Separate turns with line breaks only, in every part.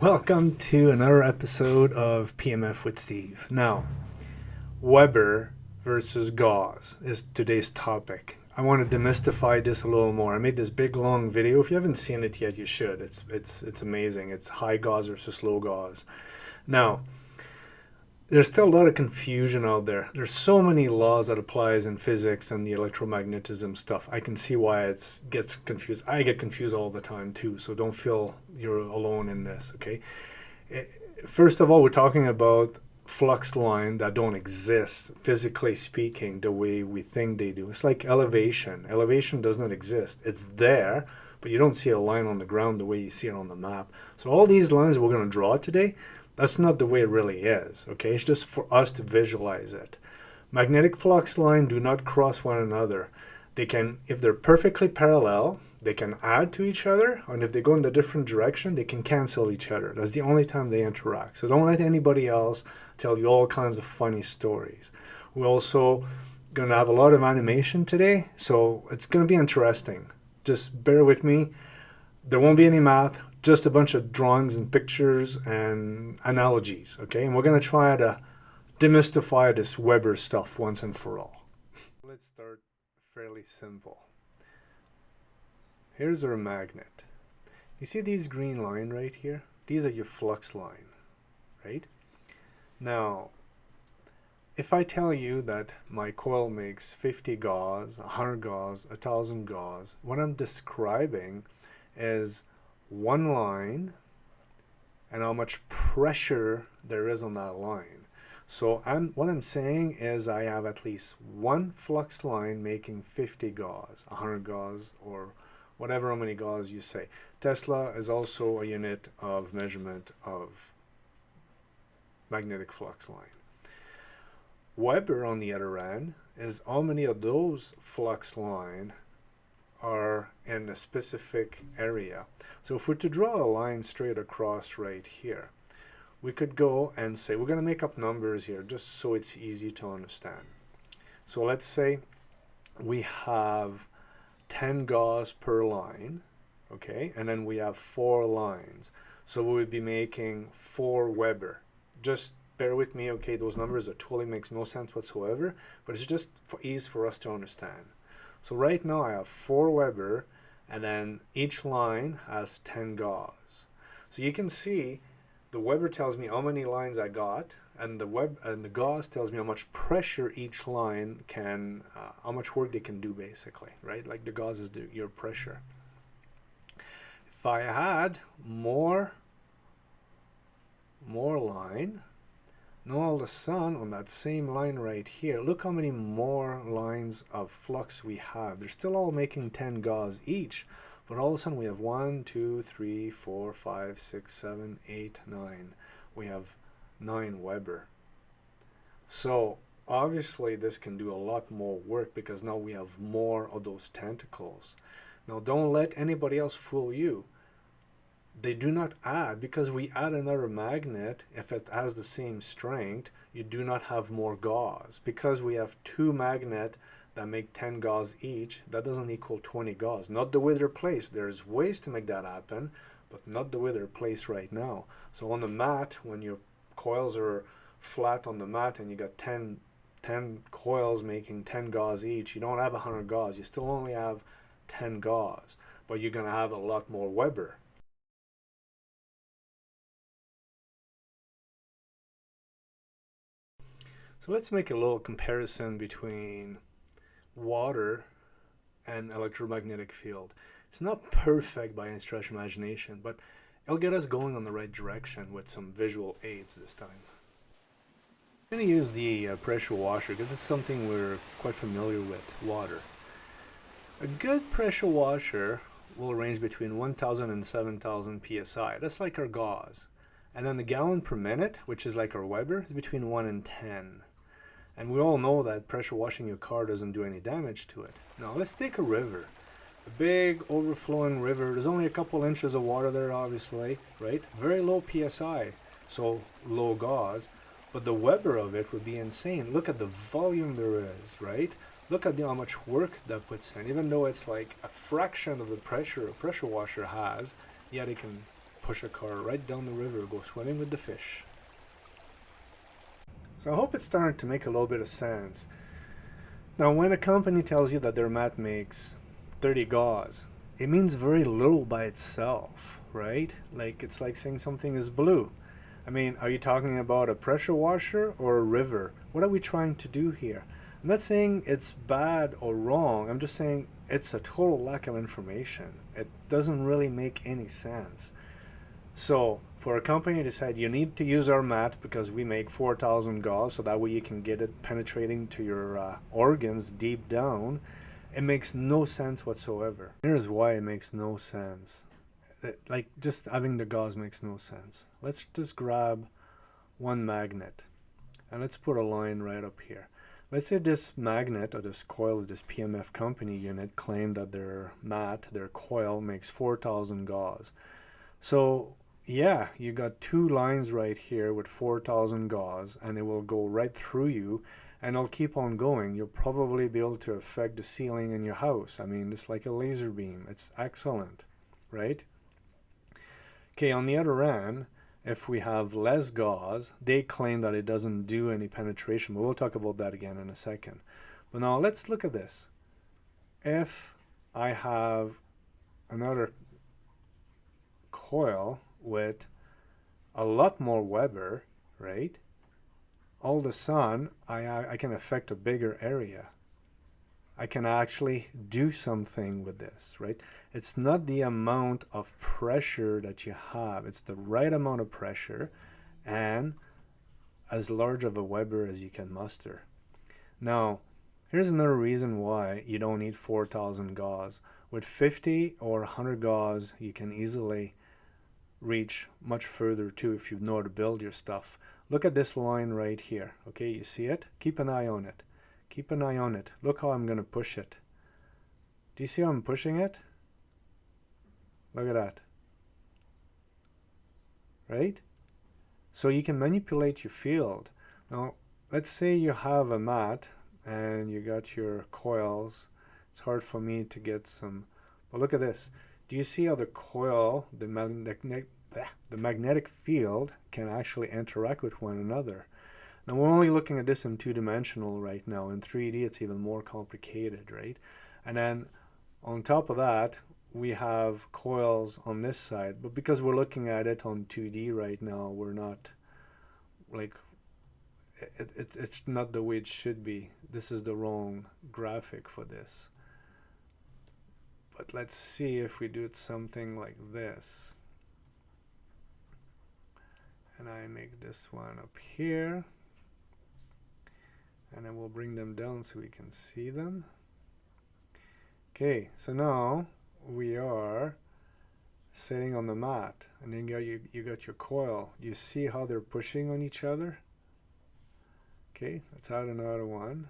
Welcome to another episode of PEMF with Steve. Now, Weber versus Gauss is today's topic. I want to demystify this a little more. I made this big long video. If you haven't seen it yet, you should. It's amazing. It's high Gauss versus low Gauss. Now, there's still a lot of confusion out there. There's so many laws that applies in physics and the electromagnetism stuff. I can see why it gets confused. I get confused all the time too, so don't feel you're alone in this, okay? First of all, we're talking about flux lines that don't exist, physically speaking, the way we think they do. It's like elevation. Elevation does not exist. It's there, but you don't see a line on the ground the way you see it on the map. So all these lines we're going to draw today, that's not the way it really is, okay? It's just for us to visualize it. Magnetic flux lines do not cross one another. They can, if they're perfectly parallel, they can add to each other, and if they go in a different direction, they can cancel each other. That's the only time they interact. So don't let anybody else tell you all kinds of funny stories. We're also going to have a lot of animation today, so it's going to be interesting. Just bear with me. There won't be any math, just a bunch of drawings and pictures and analogies, okay? And we're going to try to demystify this Weber stuff once and for all. Let's start fairly simple. Here's our magnet. You see these green line right here? These are your flux line, right? Now, if I tell you that my coil makes 50 Gauss, 100 Gauss, 1000 Gauss, what I'm describing is one line and how much pressure there is on that line. So what I'm saying is I have at least one flux line making 50 Gauss, 100 Gauss, or whatever how many Gauss you say. Tesla is also a unit of measurement of magnetic flux line. Weber, on the other hand, is how many of those flux line are in a specific area. So if we're to draw a line straight across right here, we could go and say, we're going to make up numbers here just so it's easy to understand. So let's say we have 10 Gauss per line, okay, and then we have 4 lines. So we would be making 4 Weber. Just bear with me, okay, those numbers that totally makes no sense whatsoever, but it's just for ease for us to understand. So right now I have 4 Weber, and then each line has 10 Gauss. So you can see the Weber tells me how many lines I got, and the Gauss tells me how much pressure each line can, how much work they can do basically, right? Like the Gauss is your pressure. If I had more line, now all of a sudden on that same line right here, look how many more lines of flux we have. They're still all making 10 Gauss each, but all of a sudden we have 1, 2, 3, 4, 5, 6, 7, 8, 9. We have 9 Weber. So obviously this can do a lot more work because now we have more of those tentacles. Now don't let anybody else fool you. They do not add, because we add another magnet, if it has the same strength, you do not have more Gauss. Because we have 2 magnets that make 10 Gauss each, that doesn't equal 20 Gauss. Not the way they're placed. There's ways to make that happen, but not the way they're placed right now. So on the mat, when your coils are flat on the mat and you got 10 coils making 10 Gauss each, you don't have 100 Gauss. You still only have 10 Gauss, but you're going to have a lot more Weber. So let's make a little comparison between water and electromagnetic field. It's not perfect by any stretch of imagination, but it'll get us going on the right direction with some visual aids this time. I'm going to use the pressure washer because it's something we're quite familiar with, water. A good pressure washer will range between 1,000 and 7,000 psi. That's like our Gauss. And then the gallon per minute, which is like our Weber, is between 1 and 10. And we all know that pressure washing your car doesn't do any damage to it. Now let's take a river. A big overflowing river. There's only a couple inches of water there, obviously, right? Very low psi, so low Gauss. But the Weber of it would be insane. Look at the volume there is, right? Look at how much work that puts in. Even though it's like a fraction of the pressure a pressure washer has, yet it can push a car right down the river, go swimming with the fish. So I hope it's starting to make a little bit of sense. Now, when a company tells you that their mat makes 30 Gauss, it means very little by itself, right? Like, it's like saying something is blue. I mean, are you talking about a pressure washer or a river? What are we trying to do here? I'm not saying it's bad or wrong. I'm just saying it's a total lack of information. It doesn't really make any sense. So for a company to decide you need to use our mat because we make 4,000 Gauss, so that way you can get it penetrating to your organs deep down, it makes no sense whatsoever. Here's why it makes no sense. Like, just having the Gauss makes no sense. Let's just grab one magnet and let's put a line right up here. Let's say this magnet or this coil of this PEMF company unit claimed that their mat, their coil, makes 4,000 Gauss. So yeah, you got two lines right here with 4,000 Gauss, and it will go right through you, and it'll keep on going. You'll probably be able to affect the ceiling in your house. I mean, it's like a laser beam. It's excellent, right? Okay, on the other end, if we have less Gauss, they claim that it doesn't do any penetration, but we'll talk about that again in a second. But now let's look at this. If I have another coil with a lot more Weber, right? All of a sudden, I can affect a bigger area. I can actually do something with this, right? It's not the amount of pressure that you have. It's the right amount of pressure and as large of a Weber as you can muster. Now, here's another reason why you don't need 4,000 Gauss. With 50 or 100 Gauss, you can easily reach much further too if you know how to build your stuff. Look at this line right here. Okay, you see it? Keep an eye on it. Keep an eye on it. Look how I'm going to push it. Do you see how I'm pushing it? Look at that. Right? So you can manipulate your field. Now, let's say you have a mat and you got your coils. It's hard for me to get some, but look at this. Do you see how the coil, the magnetic field can actually interact with one another? Now we're only looking at this in two-dimensional right now. In 3D it's even more complicated, right? And then on top of that we have coils on this side, but because we're looking at it on 2D right now, we're not like it's not the way it should be. This is the wrong graphic for this. But let's see if we do it something like this. And I make this one up here. And then we'll bring them down so we can see them. Okay, so now we are sitting on the mat. And then you got your coil. You see how they're pushing on each other? Okay, let's add another one.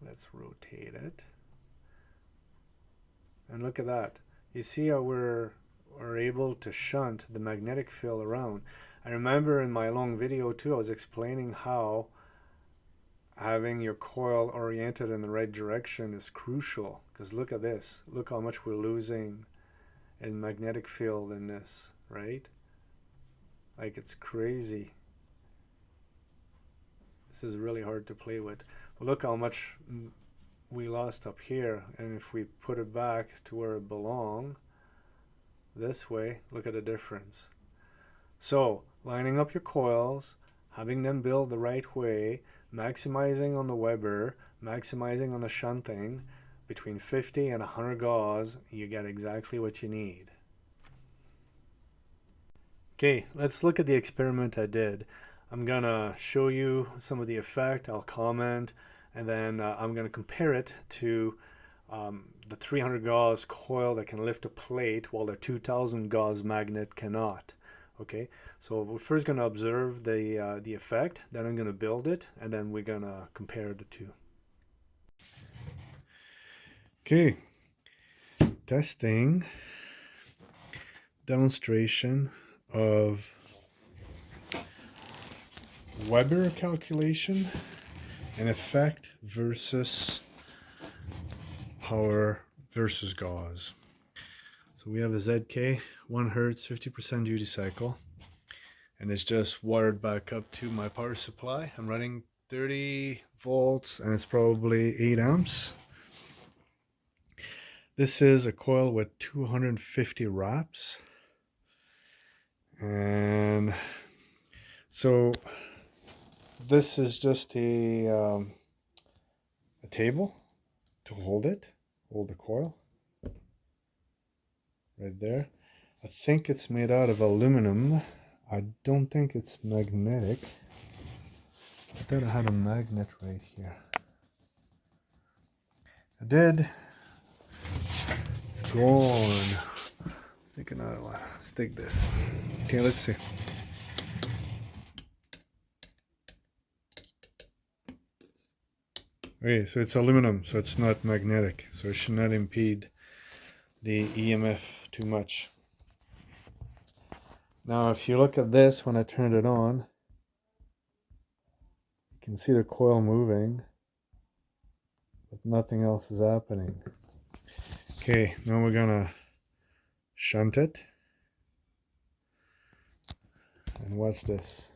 Let's rotate it. And look at that. You see how we're able to shunt the magnetic field around. I remember in my long video too, I was explaining how having your coil oriented in the right direction is crucial. Because look at this. Look how much we're losing in magnetic field in this, right? Like, it's crazy. This is really hard to play with. But look how much we lost up here, and if we put it back to where it belongs this way, look at the difference. So lining up your coils, having them build the right way, maximizing on the Weber, maximizing on the shunting, between 50 and 100 Gauss, you get exactly what you need. Okay, let's look at the experiment I did. I'm gonna show you some of the effect, I'll comment, and then I'm going to compare it to the 300 Gauss coil that can lift a plate while the 2000 Gauss magnet cannot. Okay, so we're first going to observe the effect, then I'm going to build it, and then we're going to compare the two. Okay, testing, demonstration of Weber calculation and effect versus power versus Gauss. So we have a ZK, 1 Hertz, 50% duty cycle, and it's just wired back up to my power supply. I'm running 30 volts and it's probably 8 amps. This is a coil with 250 wraps. And so this is just a table to hold the coil right there. I think it's made out of aluminum. I don't think it's magnetic. I thought I had a magnet right here. I did. It's gone. Let's take another one. Let's take this. Okay, let's see. Okay, so it's aluminum, so it's not magnetic, so it should not impede the EMF too much. Now, if you look at this, when I turned it on, you can see the coil moving, but nothing else is happening. Okay, now we're gonna shunt it. And what's this?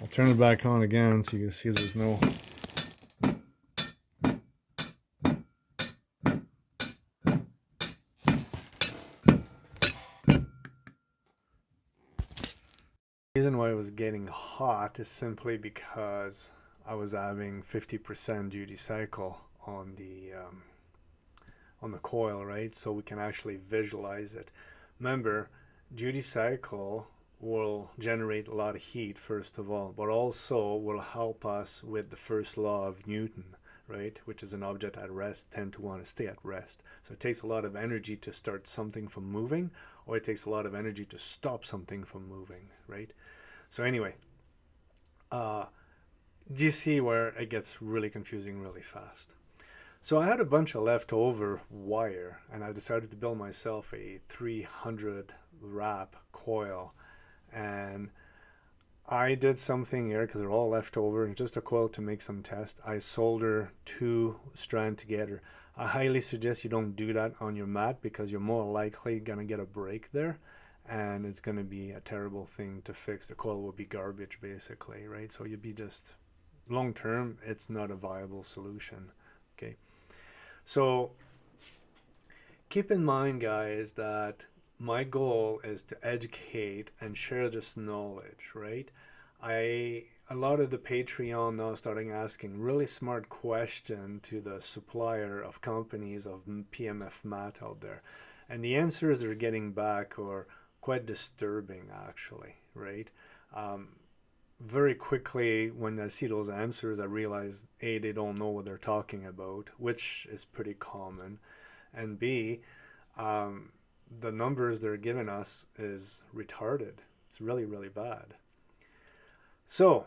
I'll turn it back on again so you can see there's no... The reason why it was getting hot is simply because I was having 50% duty cycle on the coil, right? So we can actually visualize it. Remember, duty cycle will generate a lot of heat, first of all, but also will help us with the first law of Newton, right? Which is an object at rest tend to want to stay at rest. So it takes a lot of energy to start something from moving, or it takes a lot of energy to stop something from moving, right? So anyway, do you see where it gets really confusing really fast? So I had a bunch of leftover wire, and I decided to build myself a 300 wrap coil. And I did something here because they're all leftover, and just a coil to make some test. I solder 2 strands together. I highly suggest you don't do that on your mat because you're more likely gonna get a break there, and it's gonna be a terrible thing to fix. The coil will be garbage basically, right? So you'd be just, long term, it's not a viable solution. Okay. So keep in mind, guys, that my goal is to educate and share this knowledge, right? A lot of the Patreon now starting asking really smart question to the supplier of companies of PMF mat out there. And the answers they're getting back are quite disturbing actually, right? Very quickly when I see those answers, I realize A, they don't know what they're talking about, which is pretty common, and B, the numbers they're giving us is retarded. It's really, really bad. So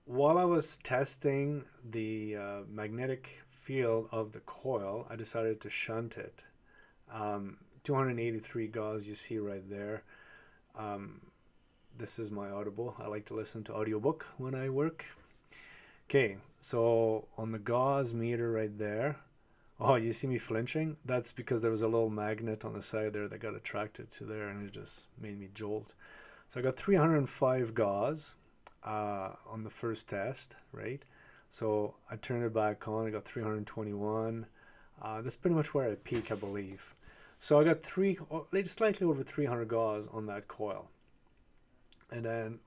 while I was testing the magnetic field of the coil, I decided to shunt it. 283 Gauss you see right there. This is my Audible. I like to listen to audiobook when I work. Okay, so on the Gauss meter right there, oh, you see me flinching? That's because there was a little magnet on the side there that got attracted to there, and it just made me jolt. So I got 305 Gauss on the first test, right? So I turned it back on, I got 321. That's pretty much where I peak, I believe. So I got slightly over 300 Gauss on that coil. And then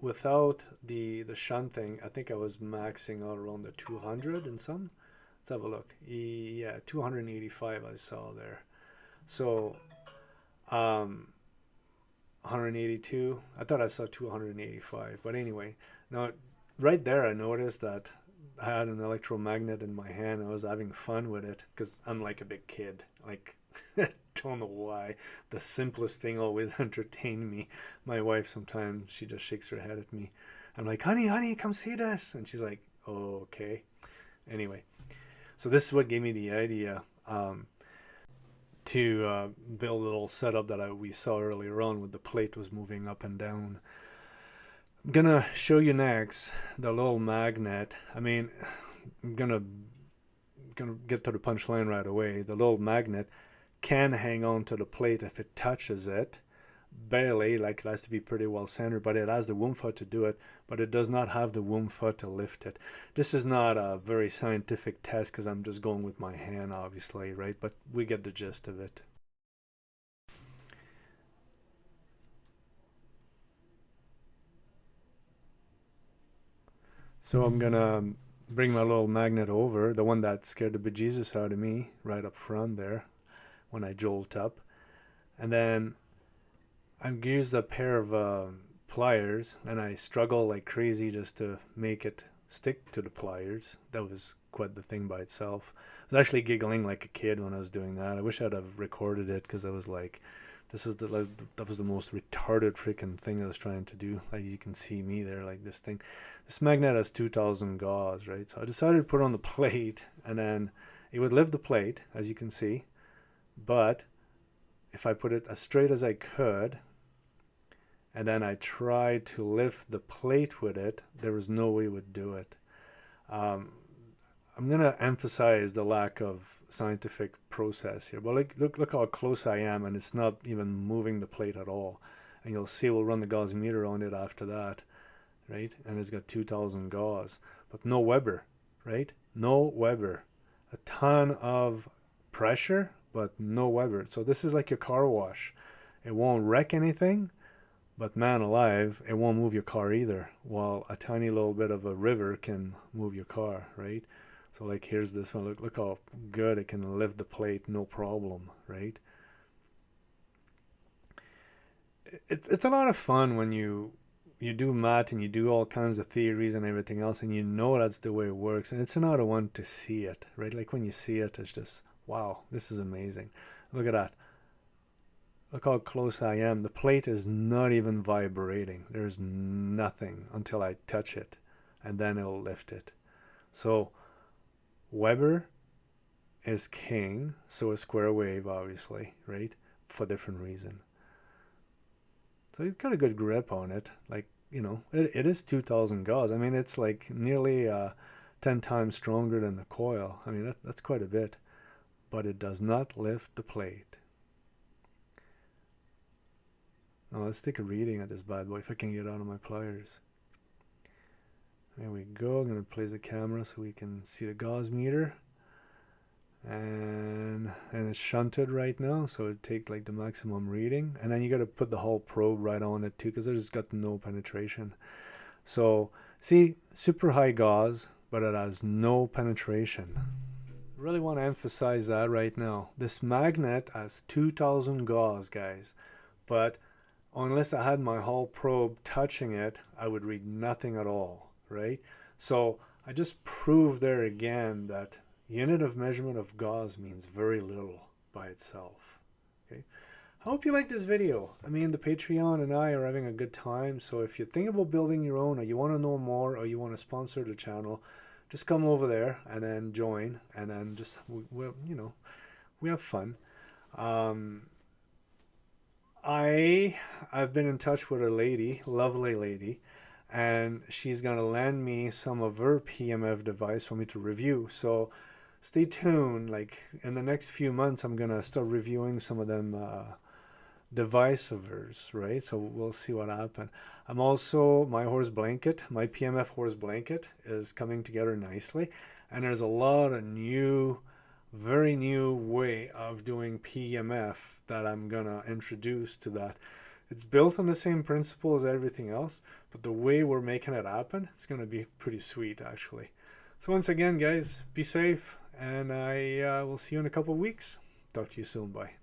without the shunting, I think I was maxing out around the 200 and some. Let's have a look. Yeah, 285 I saw there. So 182. I thought I saw 285, but anyway, now right there I noticed that I had an electromagnet in my hand. I was having fun with it because I'm like a big kid, like don't know why. The simplest thing always entertained me. My wife sometimes, she just shakes her head at me. I'm like, honey, come see this. And she's like, oh, okay. Anyway, so this is what gave me the idea to build a little setup that we saw earlier on with the plate was moving up and down. I'm gonna show you next the little magnet. I mean, I'm gonna get to the punchline right away. The little magnet can hang on to the plate if it touches it. Barely, like it has to be pretty well centered, but it has the wumfa to do it, but it does not have the wumfa to lift it. This is not a very scientific test because I'm just going with my hand, obviously, right? But we get the gist of it. So I'm gonna bring my little magnet over, the one that scared the bejesus out of me right up front there when I jolt up. And then I've used a pair of pliers, and I struggle like crazy just to make it stick to the pliers. That was quite the thing by itself. I was actually giggling like a kid when I was doing that. I wish I'd have recorded it because I was like, that was the most retarded freaking thing I was trying to do. Like you can see me there, like this thing. This magnet has 2,000 Gauss, right? So I decided to put it on the plate, and then it would lift the plate, as you can see. But if I put it as straight as I could, and then I tried to lift the plate with it, there was no way it would do it. I'm going to emphasize the lack of scientific process here. But look how close I am, and it's not even moving the plate at all. And you'll see we'll run the Gauss meter on it after that, right? And it's got 2,000 Gauss, but no Weber, right? No Weber. A ton of pressure, but no Weber. So this is like your car wash. It won't wreck anything, but man alive, it won't move your car either. While a tiny little bit of a river can move your car, right? So like here's this one. Look how good it can lift the plate, no problem, right? It's a lot of fun when you do math and you do all kinds of theories and everything else, and you know that's the way it works. And it's another one to see it, right? Like when you see it, it's just, wow, this is amazing. Look at that. Look how close I am. The plate is not even vibrating. There's nothing until I touch it, and then it'll lift it. So Weber is king, so is square wave, obviously, right? For different reason. So you've got a good grip on it. Like, you know, it is 2,000 Gauss. I mean, it's like nearly 10 times stronger than the coil. I mean, that's quite a bit. But it does not lift the plate. Now let's take a reading at this bad boy if I can get out of my pliers. There we go. I'm going to place the camera so we can see the Gauss meter. And it's shunted right now, so it'd take like the maximum reading. And then you got to put the whole probe right on it too, because there's got no penetration. So see, super high Gauss, but it has no penetration. I really want to emphasize that right now. This magnet has 2,000 Gauss, guys, but unless I had my whole probe touching it, I would read nothing at all, right? So I just proved there again that unit of measurement of Gauss means very little by itself. Okay, I hope you like this video. I mean, the Patreon and I are having a good time, so if you think about building your own, or you want to know more, or you want to sponsor the channel, just come over there and then join, and then just we have fun. I've been in touch with a lady, lovely lady, and she's gonna lend me some of her PEMF device for me to review. So stay tuned. Like in the next few months, I'm gonna start reviewing some of them device of hers, right? So we'll see what happens. I'm also, my horse blanket, my PEMF horse blanket is coming together nicely, and there's a lot of new, very new way of doing PEMF that I'm gonna introduce to that. It's built on the same principle as everything else, but the way we're making it happen, it's gonna be pretty sweet actually. So once again, guys, be safe, and I will see you in a couple of weeks. Talk to you soon. Bye.